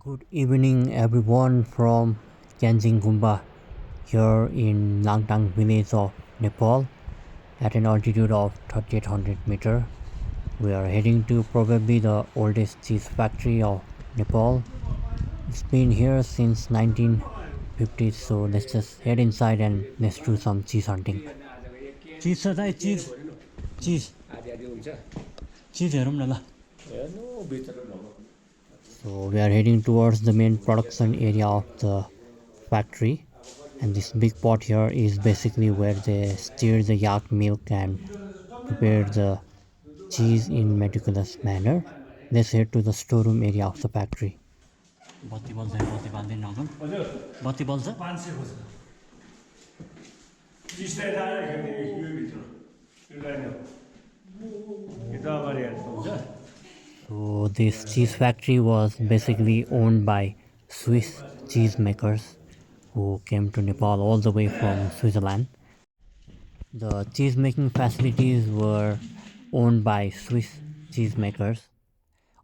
Good evening everyone from Gumba here in Langtang village of Nepal at an altitude of 3800 meter. We are heading to probably the oldest cheese factory of Nepal. It's been here since 1950s, so let's just head inside and let's do some cheese hunting. Cheese cheese cheese cheese So we are heading towards the main production area of the factory, and this big pot here is basically where they stir the yak milk and prepare the cheese in meticulous manner. Let's head to the storeroom area of the factory. So this cheese factory was basically owned by Swiss cheesemakers who came to Nepal all the way from Switzerland. The cheese making facilities were owned by Swiss cheesemakers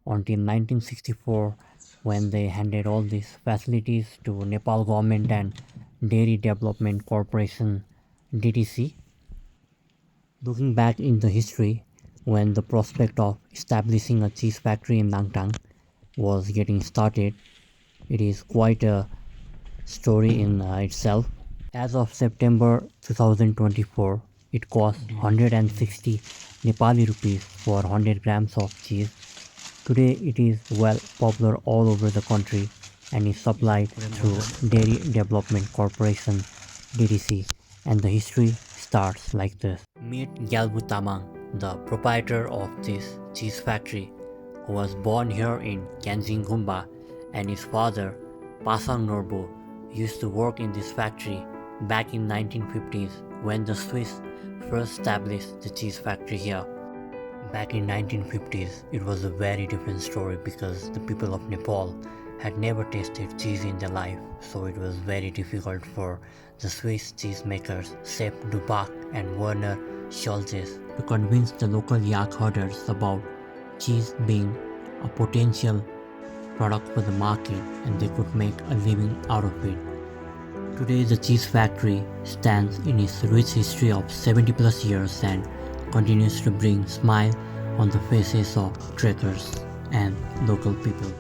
until 1964, when they handed all these facilities to Nepal government and Dairy Development Corporation DDC. Looking back in the history, when the prospect of establishing a cheese factory in Langtang was getting started, it is quite a story in itself. As of September 2024, it cost 160 Nepali rupees for 100 grams of cheese. Today it is well popular all over the country and is supplied through Dairy Development Corporation DDC, and the history starts like this. Meet Gyalbu Tamang, the proprietor of this cheese factory, who was born here in Gumba, and his father, Pasang Norbu, used to work in this factory back in 1950s when the Swiss first established the cheese factory here. Back in 1950s, it was a very different story because the people of Nepal had never tasted cheese in their life, so it was very difficult for the Swiss cheesemakers Sepp Dubach and Werner Schultes to convince the local yak herders about cheese being a potential product for the market and they could make a living out of it. Today the cheese factory stands in its rich history of 70 plus years and continues to bring smile on the faces of trekkers and local people.